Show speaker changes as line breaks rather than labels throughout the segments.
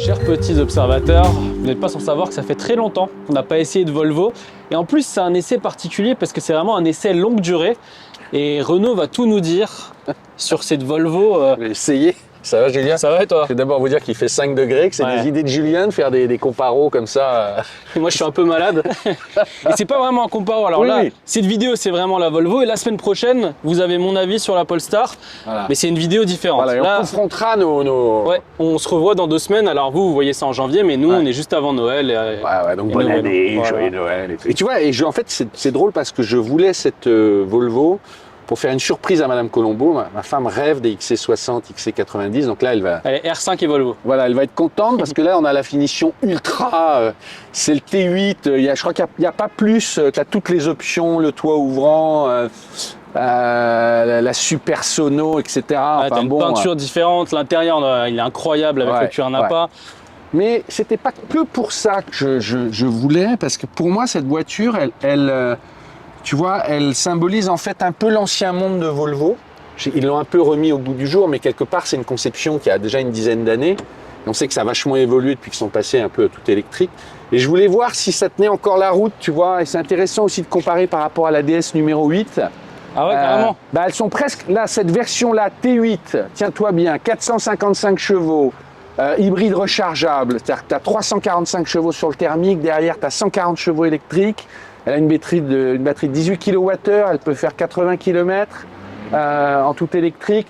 Chers petits observateurs, vous n'êtes pas sans savoir que ça fait très longtemps qu'on n'a pas essayé de Volvo. Et en plus, c'est un essai particulier parce que c'est vraiment un essai longue durée. Et Renaud va tout nous dire sur cette Volvo.
Essayez. Ça va, Julien?
Ça va et toi?
Je vais d'abord vous dire qu'il fait 5 degrés, que c'est des idées de Julien de faire des comparos comme ça.
Moi, je suis un peu malade. Et c'est pas vraiment un comparo. Alors là, cette vidéo, c'est vraiment la Volvo. Et la semaine prochaine, vous avez mon avis sur la Polestar. Voilà. Mais c'est une vidéo différente.
Voilà, et
là,
on confrontera nos...
Ouais, on se revoit dans 2 semaines. Alors vous voyez ça en janvier, mais nous, on est juste avant Noël.
Donc bonne année, joyeux Noël. Et tu vois, en fait, c'est drôle parce que je voulais cette Volvo pour faire une surprise à Madame Colombo. Ma femme rêve des XC60, XC90, donc là elle va...
Elle est R5 et Volvo.
Voilà, elle va être contente parce que là on a la finition ultra, c'est le T8, je crois qu'il n'y a pas plus, tu as toutes les options, le toit ouvrant, la super sono, etc.
Enfin, t'as une peinture différente, l'intérieur il est incroyable avec le cuir Napa.
Mais c'était pas que pour ça que je voulais, parce que pour moi cette voiture, tu vois, elle symbolise en fait un peu l'ancien monde de Volvo. Ils l'ont un peu remis au bout du jour, mais quelque part, c'est une conception qui a déjà une dizaine d'années. On sait que ça a vachement évolué depuis qu'ils sont passés un peu à tout électrique. Et je voulais voir si ça tenait encore la route, tu vois. Et c'est intéressant aussi de comparer par rapport à la DS numéro 8.
Ah ouais, carrément.
Elles sont presque, là, cette version-là, T8, tiens-toi bien, 455 chevaux, hybride rechargeable. C'est-à-dire que tu as 345 chevaux sur le thermique, derrière, tu as 140 chevaux électriques. Elle a une batterie de 18 kWh, elle peut faire 80 km en tout électrique.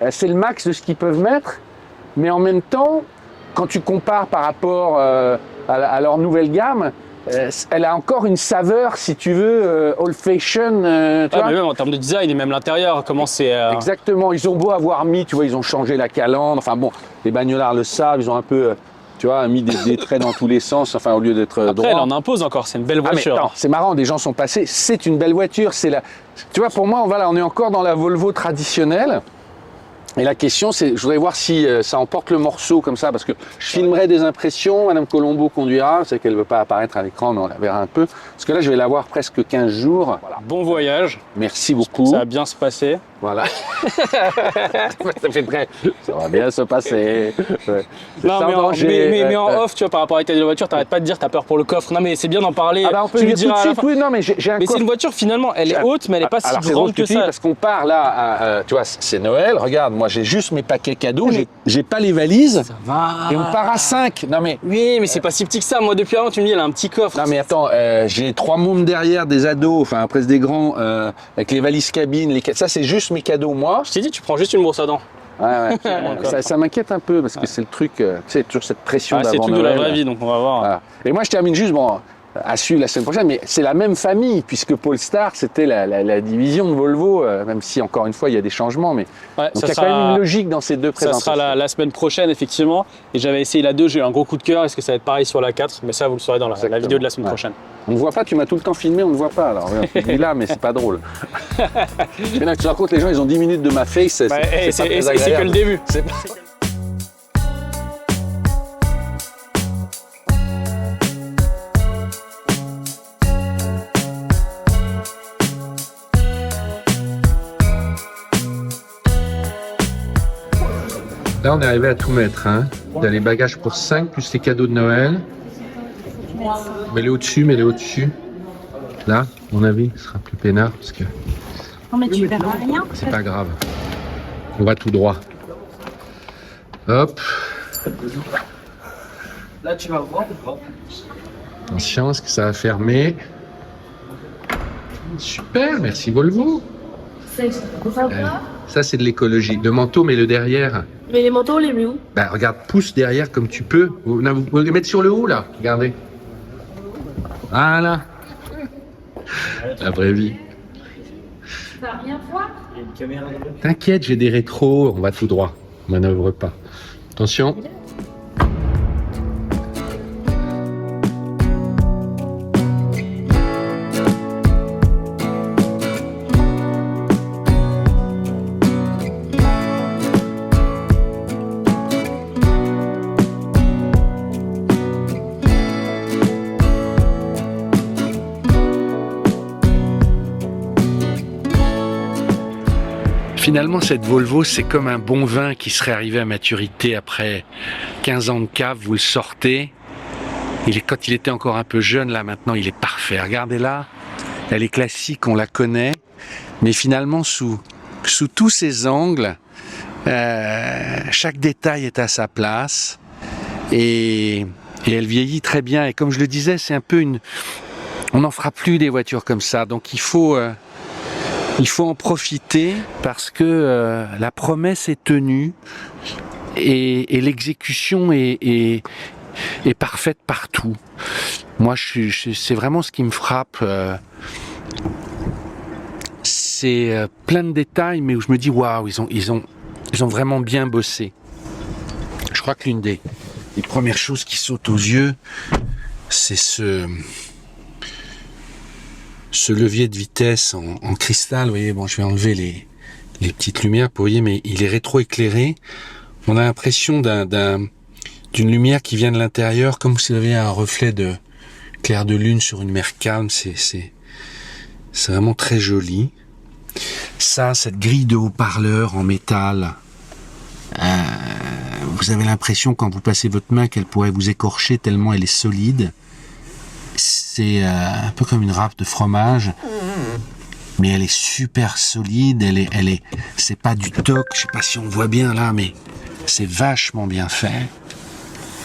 C'est le max de ce qu'ils peuvent mettre. Mais en même temps, quand tu compares par rapport à leur nouvelle gamme, elle a encore une saveur, si tu veux, old fashion.
Mais même en termes de design et même l'intérieur, comment c'est...
Exactement, ils ont beau avoir mis, tu vois, ils ont changé la calandre. Enfin bon, les bagnolards le savent, ils ont un peu... Tu vois, mis des traits dans tous les sens, enfin au lieu d'être droit.
Après, elle en impose encore, c'est une belle voiture.
C'est marrant, des gens sont passés, c'est une belle voiture. Tu vois, pour moi, on est encore dans la Volvo traditionnelle. Et la question, c'est, je voudrais voir si ça emporte le morceau comme ça, parce que je filmerai des impressions, Madame Colombo conduira, c'est qu'elle ne veut pas apparaître à l'écran, mais on la verra un peu. Parce que là, je vais l'avoir presque 15 jours. Voilà.
Bon voyage.
Merci beaucoup.
Ça va bien se passer.
Voilà. Ça fait très... Ça va bien se passer. Ouais.
Non, mais en off, tu vois, par rapport à l'état de la voiture, t'arrêtes pas de dire t'as peur pour le coffre. Non, mais c'est bien d'en parler.
On peut lui dire tout de suite. Oui, non, mais j'ai un coffre.
Mais c'est une voiture, finalement, elle est haute, mais elle est pas si grande que ça.
Parce qu'on part là, tu vois, c'est Noël. Regarde, moi, j'ai juste mes paquets cadeaux. J'ai pas les valises. Ça va. Et on part à 5. Non, mais...
Oui, mais c'est pas si petit que ça. Moi, depuis avant, tu me dis, elle a un petit coffre.
Non, mais attends, j'ai 3 mômes derrière, des ados, enfin, presque des grands, avec les valises cabines. Ça, c'est juste mes cadeaux, moi.
Je t'ai dit, tu prends juste une brosse à dents.
Ouais. ça m'inquiète un peu parce que c'est le truc, tu sais, toujours cette pression d'avant Noël.
C'est tout de la vraie vie, donc on va voir.
Voilà. Et moi, je termine juste, à suivre la semaine prochaine, mais c'est la même famille, puisque Polestar, c'était la division de Volvo, même si, encore une fois, il y a des changements, mais donc il y a quand même une logique dans ces deux présentations.
Ça sera la semaine prochaine, effectivement, et j'avais essayé la 2, j'ai eu un gros coup de cœur. Est-ce que ça va être pareil sur la 4? Mais ça, vous le saurez dans la vidéo de la semaine prochaine.
On ne voit pas, tu m'as tout le temps filmé, on ne voit pas, alors on dit là, mais c'est pas drôle. Mais là, tu te rends compte, les gens, ils ont 10 minutes de ma face, c'est
que le début.
Là, on est arrivé à tout mettre. Hein. Il y a les bagages pour 5 plus les cadeaux de Noël. Mets-les au-dessus, mets-les au-dessus. Là, à mon avis, ce sera plus peinard parce que...
Non, mais tu verras rien.
C'est pas grave. On va tout droit. Hop.
Là, tu vas voir.
Attention, est-ce que ça va fermer? Super, merci Volvo. Ça, c'est de l'écologie. Le manteau, mets-le derrière.
Mais les manteaux, on les met où?
Bah, regarde, pousse derrière comme tu peux. Vous pouvez les mettre sur le haut, là. Regardez. Voilà. La vraie vie.
Ça va rien voir?
T'inquiète, j'ai des rétros. On va tout droit. On manœuvre pas. Attention. Finalement, cette Volvo, c'est comme un bon vin qui serait arrivé à maturité après 15 ans de cave. Vous le sortez. Quand il était encore un peu jeune, là, maintenant, il est parfait. Regardez là, elle est classique, on la connaît. Mais finalement, sous tous ses angles, chaque détail est à sa place. Et elle vieillit très bien. Et comme je le disais, c'est un peu on n'en fera plus des voitures comme ça. Donc il faut en profiter parce que la promesse est tenue et l'exécution est parfaite partout. Moi, c'est vraiment ce qui me frappe. C'est plein de détails, mais où je me dis waouh, ils ont vraiment bien bossé. Je crois que l'une des premières choses qui sautent aux yeux, c'est ce levier de vitesse en cristal. Vous voyez, bon, je vais enlever les petites lumières pour vous voyez, mais il est rétro-éclairé. On a l'impression d'une lumière qui vient de l'intérieur, comme s'il y avait un reflet de clair de lune sur une mer calme. C'est vraiment très joli. Ça, cette grille de haut-parleurs en métal, vous avez l'impression quand vous passez votre main qu'elle pourrait vous écorcher tellement elle est solide. C'est un peu comme une râpe de fromage, mais elle est super solide. C'est pas du toc. Je sais pas si on le voit bien là, mais c'est vachement bien fait.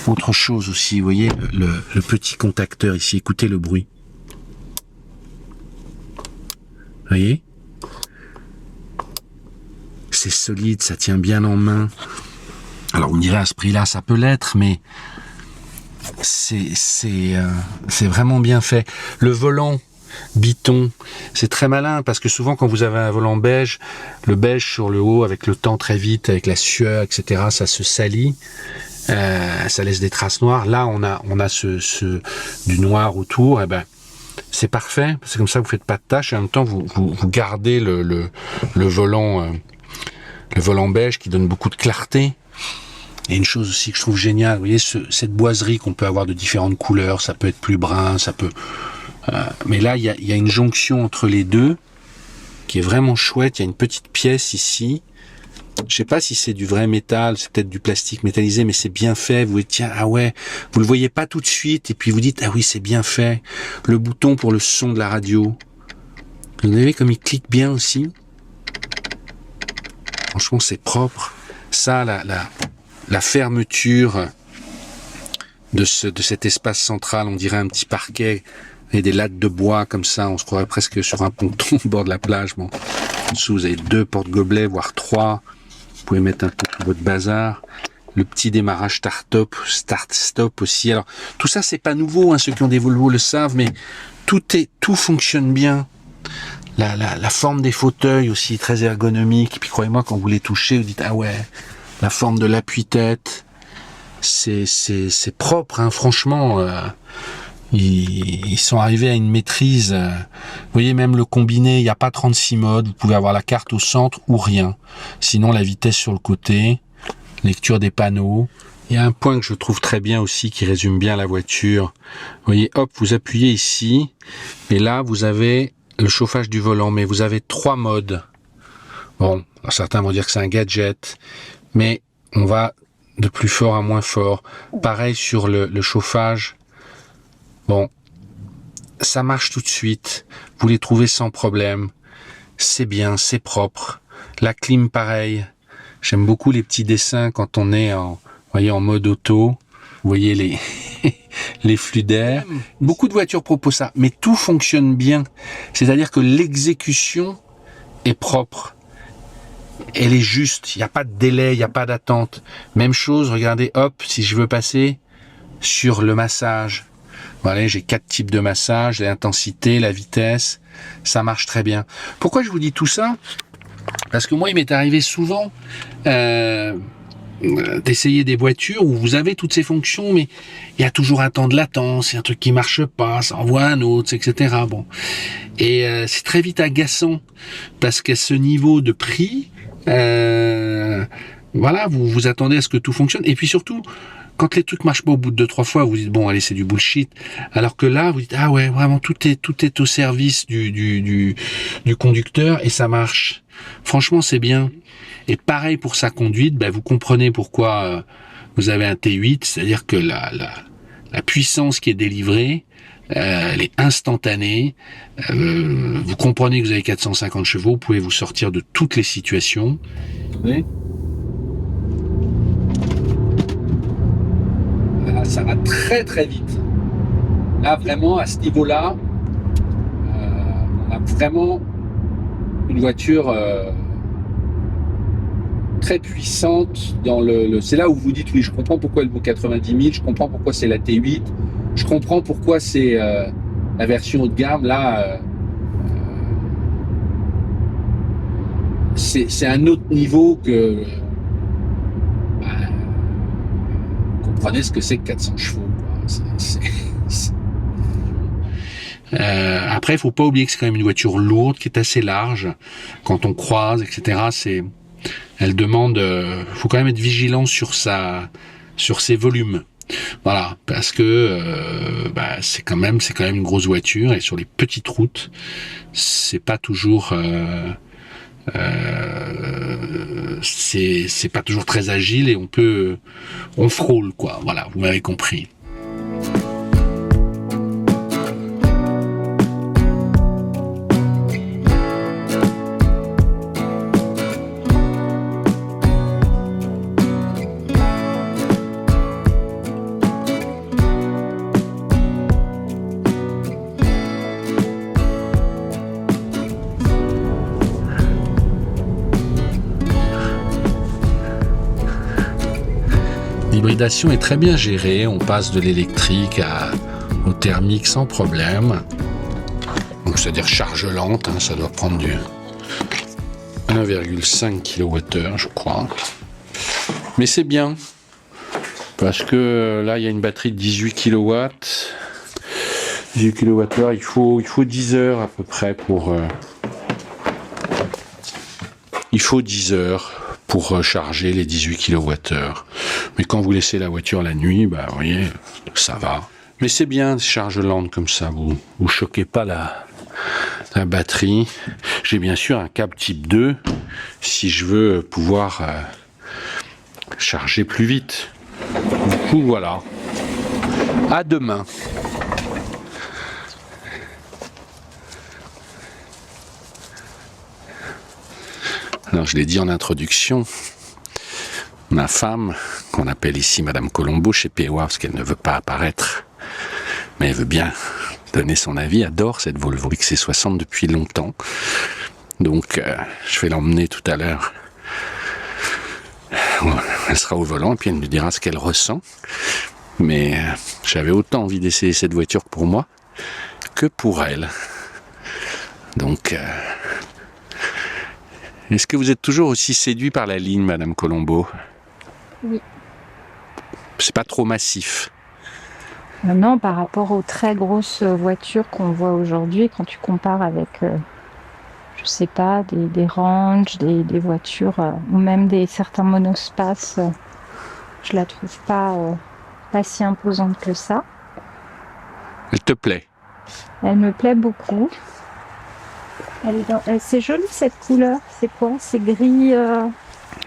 Autre chose aussi, vous voyez le petit contacteur ici. Écoutez le bruit. Vous voyez ? C'est solide, ça tient bien en main. Alors on dirait à ce prix-là, ça peut l'être, mais c'est vraiment bien fait. Le volant biton, c'est très malin parce que souvent quand vous avez un volant beige, le beige sur le haut avec le temps très vite, avec la sueur, etc., ça se salit, ça laisse des traces noires. Là, on a du noir autour. Et ben c'est parfait. C'est comme ça, vous faites pas de tâches et en même temps vous gardez le volant. Le volant beige qui donne beaucoup de clarté. Et une chose aussi que je trouve géniale, vous voyez cette boiserie qu'on peut avoir de différentes couleurs, ça peut être plus brun, ça peut... mais là, il y a une jonction entre les deux qui est vraiment chouette. Il y a une petite pièce ici. Je sais pas si c'est du vrai métal, c'est peut-être du plastique métallisé, mais c'est bien fait. Vous dites, tiens, ah ouais, vous le voyez pas tout de suite, et puis vous dites, ah oui, c'est bien fait. Le bouton pour le son de la radio. Vous avez comme il clique bien aussi. Franchement, c'est propre. Ça, la fermeture de cet espace central, on dirait un petit parquet et des lattes de bois comme ça. On se croirait presque sur un ponton au bord de la plage. Bon. En dessous, vous avez 2 porte-gobelets, voire 3. Vous pouvez mettre un peu tout votre bazar. Le petit démarrage start-stop aussi. Alors, tout ça, c'est pas nouveau. Ceux qui ont des Volvo le savent, mais tout fonctionne bien. La forme des fauteuils aussi, très ergonomique. Et puis croyez-moi, quand vous les touchez, vous dites, ah ouais, la forme de l'appui-tête, c'est propre, franchement. Ils sont arrivés à une maîtrise. Vous voyez, même le combiné, il n'y a pas 36 modes. Vous pouvez avoir la carte au centre ou rien. Sinon, la vitesse sur le côté, lecture des panneaux. Il y a un point que je trouve très bien aussi, qui résume bien la voiture. Vous voyez, hop, vous appuyez ici. Et là, vous avez le chauffage du volant, mais vous avez 3 modes. Bon, certains vont dire que c'est un gadget, mais on va de plus fort à moins fort. Pareil sur le chauffage. Bon, ça marche tout de suite. Vous les trouvez sans problème. C'est bien, c'est propre. La clim, pareil. J'aime beaucoup les petits dessins quand on est en mode auto. Vous voyez les flux d'air. Beaucoup de voitures proposent ça, mais tout fonctionne bien. C'est-à-dire que l'exécution est propre. Elle est juste. Il n'y a pas de délai, il n'y a pas d'attente. Même chose, regardez, hop, si je veux passer sur le massage. Voilà, j'ai 4 types de massage, l'intensité, la vitesse. Ça marche très bien. Pourquoi je vous dis tout ça ? Parce que moi, il m'est arrivé souvent d'essayer des voitures où vous avez toutes ces fonctions, mais il y a toujours un temps de latence, il y a un truc qui marche pas, ça envoie un autre, etc. Bon, et c'est très vite agaçant parce qu'à ce niveau de prix, voilà, vous attendez à ce que tout fonctionne, et puis surtout, quand les trucs marchent pas au bout de 2-3 fois, vous dites bon, allez, c'est du bullshit. Alors que là, vous dites ah ouais, vraiment tout est au service du conducteur et ça marche.
Franchement, c'est bien. Et pareil pour sa conduite, ben, vous comprenez pourquoi vous avez un T8, c'est-à-dire que la puissance qui est délivrée, elle est instantanée. Vous comprenez que vous avez 450 chevaux, vous pouvez vous sortir de toutes les situations. Vous voyez ? Là, ça va très très vite. Là, vraiment, à ce niveau-là, on a vraiment une voiture très puissante dans c'est là où vous dites oui, je comprends pourquoi elle vaut 90 000, je comprends pourquoi c'est la T8, je comprends pourquoi c'est la version haut de gamme. Là, c'est un autre niveau que vous comprenez ce que c'est que 400 chevaux. Après, il faut pas oublier que c'est quand même une voiture lourde qui est assez large. Quand on croise, etc., elle demande. Faut quand même être vigilant sur ses volumes. Voilà, parce que c'est quand même une grosse voiture et sur les petites routes, c'est pas toujours. C'est pas toujours très agile et on frôle quoi. Voilà, vous m'avez compris. L'hybridation est très bien gérée, on passe de l'électrique au thermique sans problème. Donc c'est-à-dire charge lente, ça doit prendre du 1,5 kWh je crois. Mais c'est bien, parce que là il y a une batterie de 18 kW. 18 kWh, il faut 10 heures à peu près pour... Il faut 10 heures pour charger les 18 kWh. Mais quand vous laissez la voiture la nuit, vous voyez, ça va. Mais c'est bien des charges lentes comme ça, vous choquez pas la batterie. J'ai bien sûr un câble type 2 si je veux pouvoir charger plus vite. Du coup, voilà. À demain. Alors, je l'ai dit en introduction, ma femme, qu'on appelle ici Madame Colombo chez POA, parce qu'elle ne veut pas apparaître, mais elle veut bien donner son avis, adore cette Volvo XC60 depuis longtemps. Donc, je vais l'emmener tout à l'heure. Elle sera au volant et puis elle me dira ce qu'elle ressent. Mais j'avais autant envie d'essayer cette voiture pour moi que pour elle. Donc... Est-ce que vous êtes toujours aussi séduit par la ligne, Madame Colombo?
Oui.
C'est pas trop massif?
Non, par rapport aux très grosses voitures qu'on voit aujourd'hui, quand tu compares avec, je sais pas, des Range, des voitures, ou même certains monospaces, je la trouve pas si imposante que ça.
Elle te plaît?
Elle me plaît beaucoup. C'est joli cette couleur. C'est quoi? C'est gris.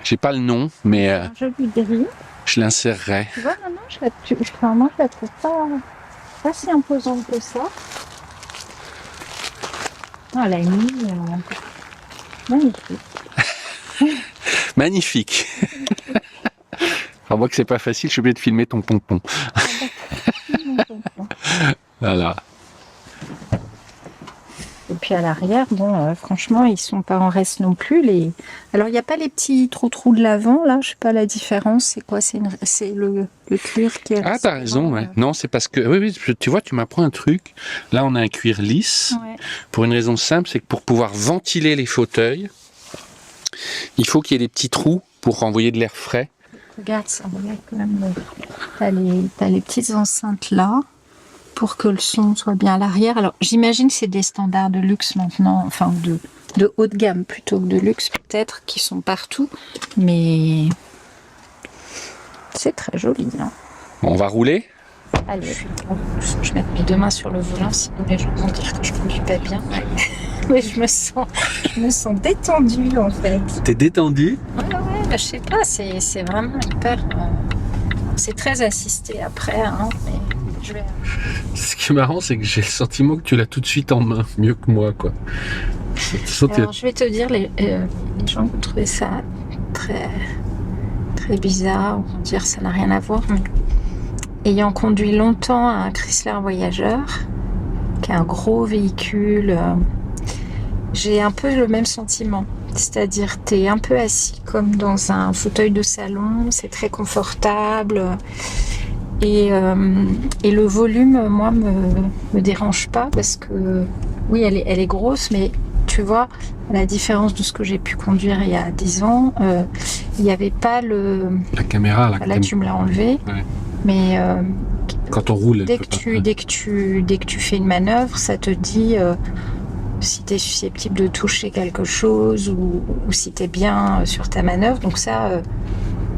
J'ai pas le nom, mais
Un joli gris.
je l'insérerai.
Tu vois, moi je la trouve pas si imposante que ça. Ah, la nuit, magnifique.
Magnifique. Alors moi que c'est pas facile, je suis obligé de filmer ton pompon. Voilà.
Et puis à l'arrière, franchement, ils sont pas en reste non plus. Alors, il n'y a pas les petits trous de l'avant, là. Je sais pas la différence. C'est quoi? C'est le cuir qui est...
Ah, t'as raison, ouais. Non, c'est parce que... Oui, tu vois, tu m'apprends un truc. Là, on a un cuir lisse.
Ouais.
Pour une raison simple, c'est que pour pouvoir ventiler les fauteuils, il faut qu'il y ait des petits trous pour renvoyer de l'air frais.
Regarde ça, regarde quand même. T'as les petites enceintes là, pour que le son soit bien à l'arrière. Alors, j'imagine que c'est des standards de luxe maintenant, enfin de haut de gamme plutôt que de luxe peut-être, qui sont partout, mais c'est très joli. Hein.
On va rouler?
Allez, je vais mettre mes deux mains sur le volant, sinon les gens vont dire que je conduis pas bien. mais je me sens détendue en fait.
T'es détendu?
Ouais, je sais pas, c'est vraiment hyper. C'est très assisté après, hein, mais je vais.
Ce qui est marrant, c'est que j'ai le sentiment que tu l'as tout de suite en main, mieux que moi, quoi.
Alors, je vais te dire, les gens vont trouver ça très, très bizarre, vont dire ça n'a rien à voir, mais ayant conduit longtemps un Chrysler Voyager, qui est un gros véhicule, j'ai un peu le même sentiment. C'est-à-dire, t'es un peu assis comme dans un fauteuil de salon, c'est très confortable. Et le volume, moi, me dérange pas parce que, oui, elle est grosse, mais tu vois, à la différence de ce que j'ai pu conduire il y a 10 ans, il n'y avait pas
la caméra.
Là, tu me l'as enlevé.
Ouais.
Mais
quand on roule,
dès que tu fais une manœuvre, ça te dit si tu es susceptible de toucher quelque chose ou si tu es bien sur ta manœuvre. Donc ça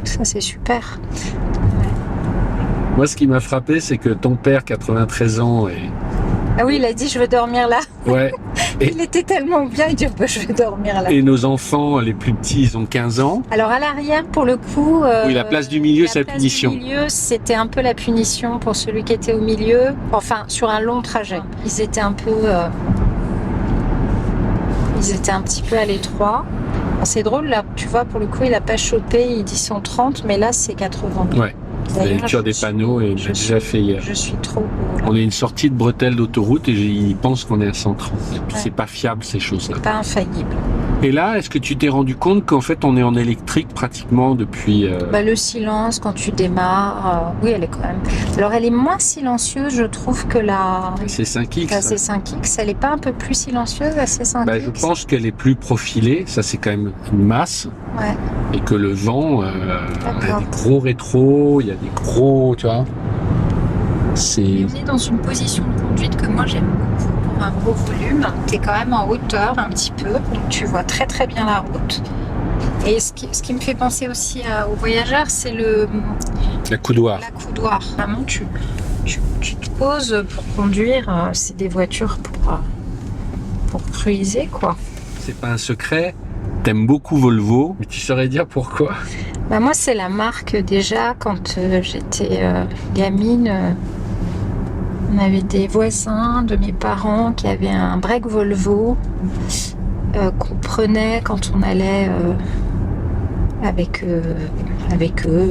c'est super. Ouais.
Moi, ce qui m'a frappé, c'est que ton père, 93 ans,
Ah oui, il a dit je veux dormir là.
Ouais.
Il était tellement bien, il dit je vais dormir là.
Et nos enfants, les plus petits, ils ont 15 ans.
Alors à l'arrière, pour le coup,
oui, la place du milieu, c'est la punition.
La place du milieu, c'était un peu la punition pour celui qui était au milieu. Enfin, sur un long trajet, ils étaient un peu, un petit peu à l'étroit. C'est drôle là, tu vois, pour le coup, il a pas chopé, il dit 130, mais là c'est 80.
Ouais. La lecture des panneaux, et j'ai déjà fait hier.
Je suis trop.
On a une sortie de bretelle d'autoroute et ils pensent qu'on est à 130. Et puis c'est pas fiable ces choses-là.
C'est pas infaillible.
Et là, est-ce que tu t'es rendu compte qu'en fait on est en électrique pratiquement depuis...
Le silence quand tu démarres, oui, elle est quand même... Alors elle est moins silencieuse, je trouve, que la
C5X.
La C5X, elle est pas un peu plus silencieuse, la C5X?
Je pense qu'elle est plus profilée, ça c'est quand même une masse.
Ouais.
Et que le vent, il y a des gros rétros, il y a des gros, tu vois. On
est dans une position de conduite que moi j'aime beaucoup pour un gros volume. Tu es quand même en hauteur un petit peu, donc tu vois très très bien la route. Et ce qui me fait penser aussi aux voyageurs, c'est
la coudoir.
La coudoir. Vraiment, tu te poses pour conduire. C'est des voitures pour cruiser, quoi.
C'est pas un secret. T'aimes beaucoup Volvo, mais tu saurais dire pourquoi?
Moi, c'est la marque déjà. Quand j'étais gamine, on avait des voisins de mes parents qui avaient un break Volvo qu'on prenait quand on allait avec eux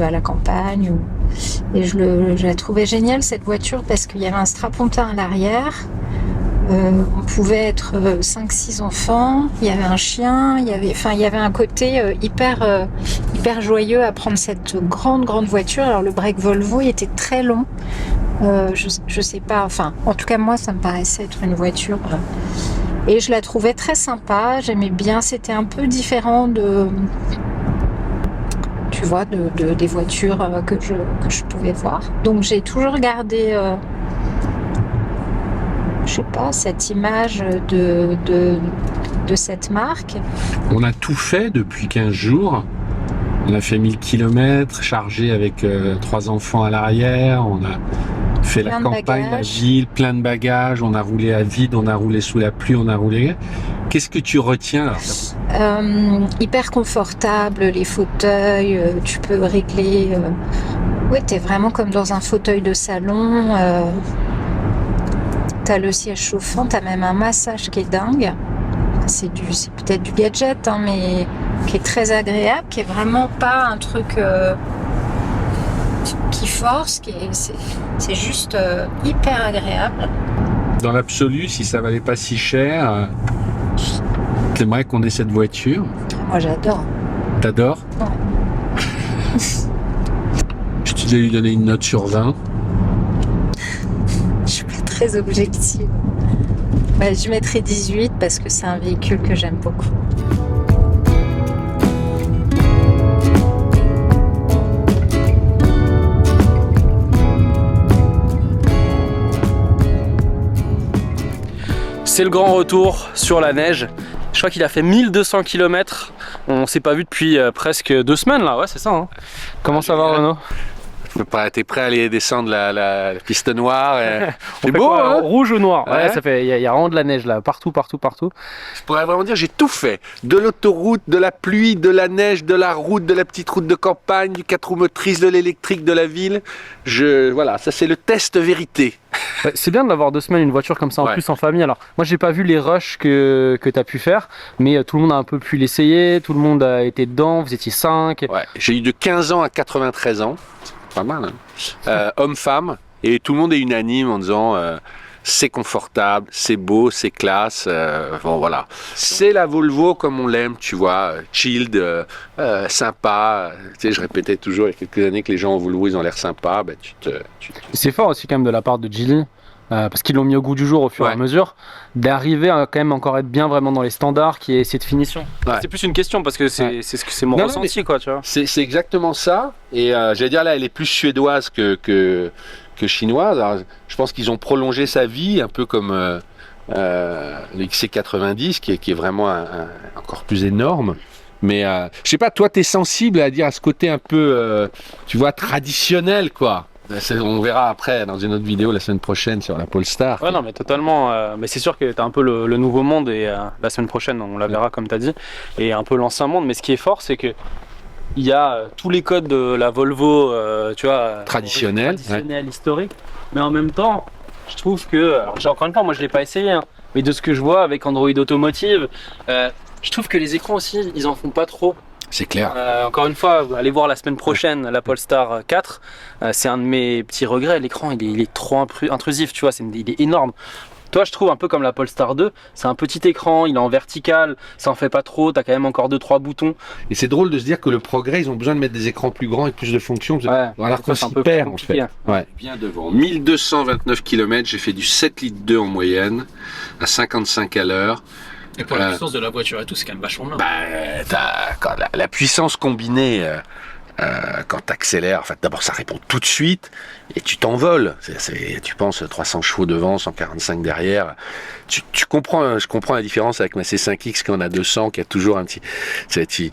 à la campagne. Et je la trouvais géniale, cette voiture, parce qu'il y avait un strapontin à l'arrière. On pouvait être 5-6 enfants, il y avait un chien, il y avait un côté hyper joyeux à prendre cette grande voiture. Alors le break Volvo, il était très long, je sais pas, en tout cas moi ça me paraissait être une voiture et je la trouvais très sympa, j'aimais bien, c'était un peu différent des voitures que je pouvais voir. Donc j'ai toujours gardé cette image de cette marque.
On a tout fait depuis 15 jours. On a fait 1000 km, chargé avec 3 enfants à l'arrière. On a fait la campagne, la ville, plein de bagages. On a roulé à vide, on a roulé sous la pluie, on a roulé. Qu'est-ce que tu retiens
hyper confortable, les fauteuils, tu peux régler. T'es vraiment comme dans un fauteuil de salon. T'as le siège chauffant, t'as même un massage qui est dingue. C'est peut-être du gadget, hein, mais qui est très agréable, qui est vraiment pas un truc qui force, c'est juste hyper agréable.
Dans l'absolu, si ça valait pas si cher, t'aimerais qu'on ait cette voiture?
Moi j'adore.
T'adores?
Ouais.
Je te lui donner une note sur 20.
Je suis pas très objective. Je mettrais 18 parce que c'est un véhicule que j'aime beaucoup.
C'est le grand retour sur la neige. Je crois qu'il a fait 1200 km. On s'est pas vu depuis presque 2 semaines là, ouais c'est ça. Hein. Comment ça va Renaud?
T'es prêt à aller descendre la piste noire
On
C'est
fait
beau,
quoi,
hein?
rouge ou noir? Ouais,
Ouais.
ça fait. Il y a vraiment de la neige là, partout.
Je pourrais vraiment dire, j'ai tout fait. De l'autoroute, de la pluie, de la neige, de la route, de la petite route de campagne, du 4 roues motrices, de l'électrique, de la ville. Voilà, ça c'est le test vérité.
Ouais, c'est bien d'avoir 2 semaines une voiture comme ça en
Ouais.
plus en famille. Alors, moi j'ai pas vu les rushs que tu as pu faire, mais tout le monde a un peu pu l'essayer, tout le monde a été dedans, vous étiez 5.
Ouais, j'ai eu de 15 ans à 93 ans. Pas mal, hein. Homme-femme. Et tout le monde est unanime en disant c'est confortable, c'est beau, c'est classe. Bon, voilà. C'est la Volvo comme on l'aime, tu vois. Chilled, sympa. Tu sais, je répétais toujours il y a quelques années que les gens en Volvo, ils ont l'air sympas. Ben,
C'est fort aussi quand même de la part de Geely, parce qu'ils l'ont mis au goût du jour au fur et à
Ouais.
mesure, d'arriver à quand même encore être bien vraiment dans les standards qui est cette finition.
Ouais.
C'est plus une question parce que c'est ce que c'est mon
Non, non,
ressenti quoi, tu vois.
C'est exactement ça. Et j'allais dire là, elle est plus suédoise que chinoise. Alors, je pense qu'ils ont prolongé sa vie, un peu comme le XC90, qui est vraiment encore plus énorme. Mais je sais pas, toi, t'es sensible à dire à ce côté un peu, tu vois, traditionnel, quoi. On verra après dans une autre vidéo la semaine prochaine sur la Polestar.
Ouais, non, mais totalement. Mais c'est sûr que t'as un peu le nouveau monde et la semaine prochaine, on la verra comme t'as dit, et un peu l'ancien monde. Mais ce qui est fort, c'est que il y a tous les codes de la Volvo, tu vois,
Traditionnelle,
historique. Mais en même temps, je trouve que, alors, encore une fois, moi je l'ai pas essayé, hein, mais de ce que je vois avec Android Automotive, je trouve que les écrans aussi, ils en font pas trop.
C'est clair.
Encore une fois, allez voir la semaine prochaine la Polestar 4. C'est un de mes petits regrets. L'écran, il est trop intrusif, tu vois. Il est énorme. Toi, je trouve un peu comme la Polestar 2. C'est un petit écran, il est en vertical. Ça en fait pas trop. T'as quand même encore 2-3 boutons.
Et c'est drôle de se dire que le progrès, ils ont besoin de mettre des écrans plus grands et plus de fonctions.
Ouais.
Alors qu'on
Ça, c'est un
s'y
peu
perd, en
compliqué.
fait. Ouais. Bien devant. 1229 km, j'ai fait du 7 litres 2 en moyenne, à 55 à l'heure.
Et pour la puissance de la voiture et tout, c'est quand même vachement bien.
Quand la puissance combinée, quand tu accélères, en fait, d'abord ça répond tout de suite et tu t'envoles. Tu penses 300 chevaux devant, 145 derrière. Je comprends la différence avec ma C5X qui en a 200, qui a toujours un petit.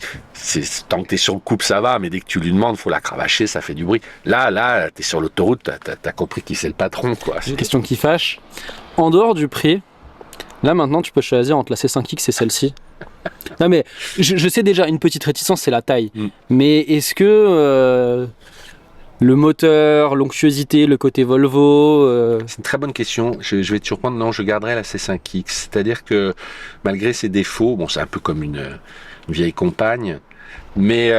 Tant que tu es sur le couple, ça va, mais dès que tu lui demandes, faut la cravacher, ça fait du bruit. Là, tu es sur l'autoroute, t'as compris qui c'est le patron, quoi.
Une question qui fâche. En dehors du prix, là maintenant tu peux choisir entre la C5X et celle-ci. Non mais je sais déjà, une petite réticence c'est la taille. Mais est-ce que le moteur, l'onctuosité, le côté Volvo...
C'est une très bonne question. Je vais te surprendre. Non, je garderai la C5X. C'est-à-dire que malgré ses défauts, bon, c'est un peu comme une vieille compagne. Mais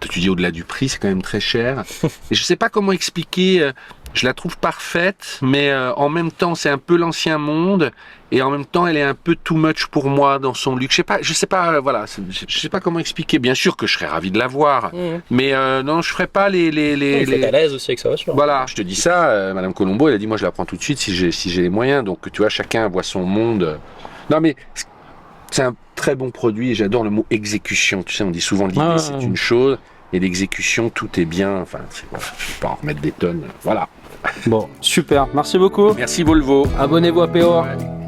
tu dis au-delà du prix, c'est quand même très cher. Et je sais pas comment expliquer. Je la trouve parfaite, mais en même temps, c'est un peu l'ancien monde. Et en même temps, elle est un peu too much pour moi dans son luxe. Je sais pas, voilà, je sais pas comment expliquer. Bien sûr que je serais ravi de la voir, mais non, je ferais pas les.
Il est à l'aise aussi avec sa voiture.
Voilà, je te dis ça, Madame Colombo, elle a dit moi je la prends tout de suite si j'ai les moyens. Donc tu vois, chacun voit son monde. Non mais c'est un très bon produit et j'adore le mot exécution. Tu sais, on dit souvent l'idée c'est une chose et l'exécution tout est bien. Enfin, voilà, je vais pas en remettre des tonnes. Voilà.
Bon, super, merci beaucoup.
Merci Volvo.
Abonnez-vous à PO.
Ouais.